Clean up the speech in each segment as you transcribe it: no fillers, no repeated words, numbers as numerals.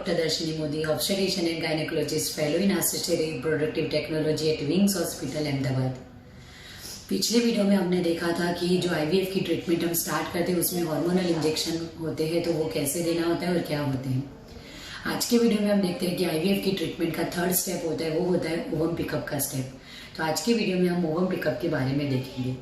Dr. Darshini Modi, obstetrician and gynecologist, fellow in assisted reproductive technology at Wings Hospital, Ahmedabad. पिछले video में हमने देखा था कि जो आईवीएफ की ट्रीटमेंट हम स्टार्ट करते हैं उसमें हार्मोनल इंजेक्शन होते हैं, तो वो कैसे देना होता है और क्या होते हैं। आज के वीडियो में हम देखते हैं कि आईवीएफ की ट्रीटमेंट का थर्ड स्टेप होता है, वो होता है ओवम पिकअप का स्टेप। तो आज के वीडियो में हम ओवम पिकअप के बारे में देखेंगे।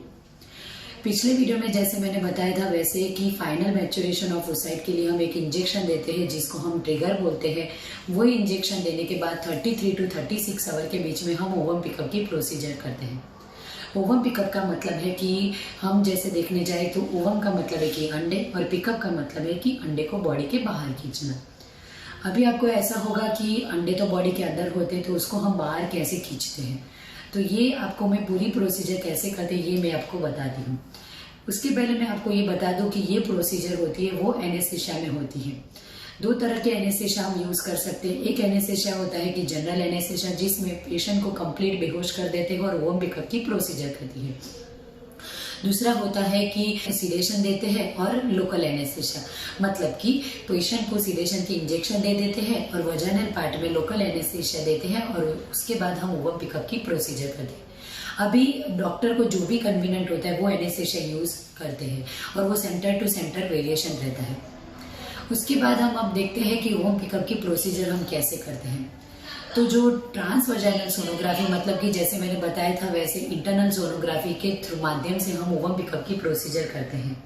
पिछले वीडियो में जैसे मैंने बताया था वैसे कि फाइनल मैच्योरेशन ऑफ ओसाइट के लिए हम एक इंजेक्शन देते हैं जिसको हम ट्रिगर बोलते हैं। वो इंजेक्शन देने के बाद 33 to 36 आवर के बीच में हम ओवम पिकअप की प्रोसीजर करते हैं। ओवम पिकअप का मतलब है कि हम जैसे देखने जाए तो ओवम का मतलब है कि अंडे और पिकअप का मतलब है कि अंडे को बॉडी के बाहर खींचना। अभी आपको ऐसा होगा कि अंडे तो बॉडी के अंदर होते हैं, तो उसको हम बाहर कैसे खींचते हैं, तो ये आपको मैं पूरी प्रोसीजर कैसे करते हैं ये मैं आपको बताती हूँ। उसके पहले मैं आपको ये बता दूं कि ये प्रोसीजर होती है वो एनेस्थीसिया में होती है। दो तरह के एनेस्थीसिया हम यूज कर सकते हैं। एक एनेस्थीसिया होता है कि जनरल एनेस्थीसिया, जिसमें पेशेंट को कंप्लीट बेहोश कर देते हैं और ओवम पिकअप की प्रोसीजर करती है। दूसरा होता है कि सिडेशन देते हैं और लोकल एनेस्थीसिया, मतलब कि पेशेंट को सिडेशन की इंजेक्शन दे देते हैं और वजाइनल पार्ट में लोकल एनेस्थीसिया देते हैं और उसके बाद हम ओवम पिकअप की प्रोसीजर करते हैं। अभी डॉक्टर को जो भी कन्वीनियंट होता है वो एनेस्थीसिया यूज करते हैं और वो सेंटर टू सेंटर वेरिएशन रहता है। उसके बाद हम अब देखते हैं कि ओवम पिकअप की प्रोसीजर हम कैसे करते हैं। तो जो ट्रांसवजाइनल सोनोग्राफी, मतलब कि जैसे मैंने बताया था वैसे इंटरनल सोनोग्राफी के थ्रू माध्यम से हम ओवम पिकअप की प्रोसीजर करते हैं।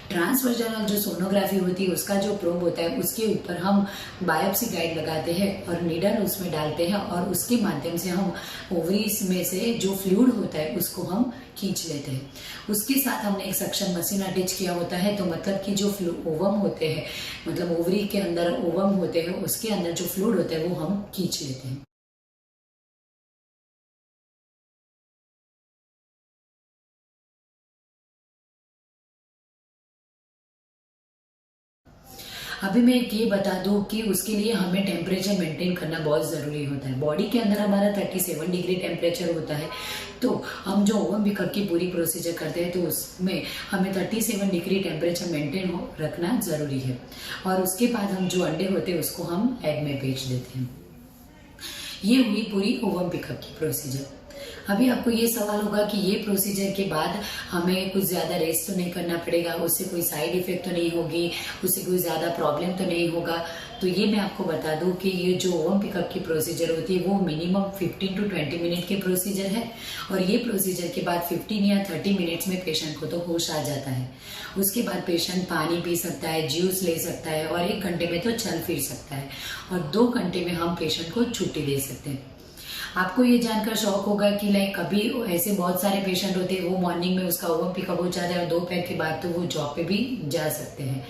ट्रांसवजाइनल जो सोनोग्राफी होती है उसका जो प्रोब होता है उसके ऊपर हम बायोप्सी गाइड लगाते हैं और नीडल उसमें डालते हैं और उसके माध्यम से हम ओवरीज में से जो फ्लूइड होता है उसको हम खींच लेते हैं। उसके साथ हमने एक सक्शन मशीन अटैच किया होता है, तो मतलब कि जो ओवम होते हैं, मतलब ओवरी के अंदर ओवम होते हैं, उसके अंदर जो फ्लूइड होता है वो हम खींच लेते हैं। अभी मैं ये बता दूं कि उसके लिए हमें टेम्परेचर मेंटेन करना बहुत ज़रूरी होता है। बॉडी के अंदर हमारा 37 डिग्री टेम्परेचर होता है, तो हम जो ओवम पिकअप की पूरी प्रोसीजर करते हैं तो उसमें हमें 37 डिग्री टेम्परेचर मेंटेन रखना ज़रूरी है। और उसके बाद हम जो अंडे होते हैं उसको हम एग में बेच देते हैं। ये हुई पूरी ओवम पिकअप की प्रोसीजर। अभी आपको ये सवाल होगा कि ये प्रोसीजर के बाद हमें कुछ ज्यादा रेस्ट तो नहीं करना पड़ेगा, उससे कोई साइड इफेक्ट तो नहीं होगी, उससे कोई ज्यादा प्रॉब्लम तो नहीं होगा। तो ये मैं आपको बता दूं कि ये जो ओवम पिकअप की प्रोसीजर होती है वो मिनिमम 15 to 20 मिनट की प्रोसीजर है और ये प्रोसीजर के बाद 15 या 30 मिनट्स में पेशेंट को तो होश आ जाता है। उसके बाद पेशेंट पानी पी सकता है, जूस ले सकता है और 1 घंटे में तो चल फिर सकता है और 2 घंटे में हम पेशेंट को छुट्टी दे सकते हैं। आपको ये जानकर शौक होगा कि लाइक कभी ऐसे बहुत सारे पेशेंट होते हैं वो मॉर्निंग में उसका ओवम पिकअप हो जाता है और दोपहर के बाद तो वो जॉब पे भी जा सकते हैं।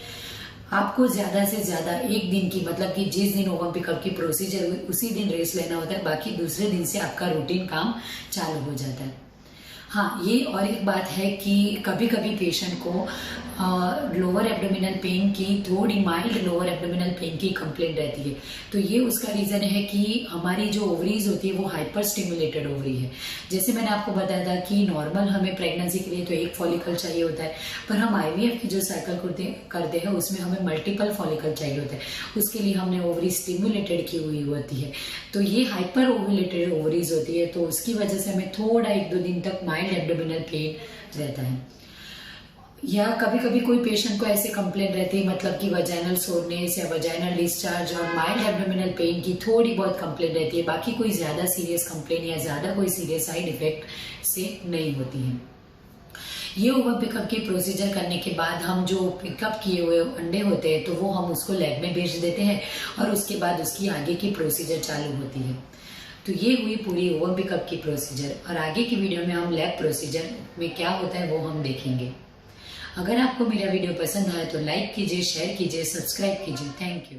आपको ज्यादा से ज्यादा एक दिन की, मतलब कि जिस दिन ओवम पिकअप की प्रोसीजर हुई उसी दिन रेस्ट लेना होता है, बाकी दूसरे दिन से आपका रूटीन काम चालू हो जाता है। हाँ, ये और एक बात है कि कभी कभी पेशेंट को लोअर एब्डोमिनल पेन की, थोड़ी माइल्ड लोअर एब्डोमिनल पेन की कंप्लेंट रहती है। तो ये उसका रीजन है कि हमारी जो ओवरीज होती है वो हाइपर स्टिमुलेटेड ओवरी है। जैसे मैंने आपको बताया था कि नॉर्मल हमें प्रेगनेंसी के लिए तो एक फॉलिकल चाहिए होता है, पर हम आईवीएफ की जो साइकिल करते हैं उसमें हमें मल्टीपल फॉलिकल चाहिए होता है। उसके लिए हमने ओवरी स्टिमुलेटेड की हुई होती है, तो ये हाइपर ओवुलेटेड ओवरीज होती है, तो उसकी वजह से हमें थोड़ा 1-2 दिन तक माइल्ड एब्डोमिनल पेन रहता है। या कभी कभी कोई पेशेंट को ऐसे कंप्लेंट रहती है, मतलब कि वजाइनल सोरनेस या वजाइनल डिस्चार्ज और माइल्ड एब्डोमिनल पेन की थोड़ी बहुत कंप्लेंट रहती है, बाकी कोई ज्यादा सीरियस कंप्लेंट या ज्यादा कोई सीरियस साइड इफेक्ट से नहीं होती है। ये ओवम पिकअप की प्रोसीजर करने के बाद हम जो पिकअप किए हुए अंडे होते हैं तो वो हम उसको लैब में भेज देते हैं और उसके बाद उसकी आगे की प्रोसीजर चालू होती है। तो ये हुई पूरी ओवम पिकअप की प्रोसीजर और आगे की वीडियो में हम लैब प्रोसीजर में क्या होता है वो हम देखेंगे। अगर आपको मेरा वीडियो पसंद आए तो लाइक कीजिए, शेयर कीजिए, सब्सक्राइब कीजिए। Thank you.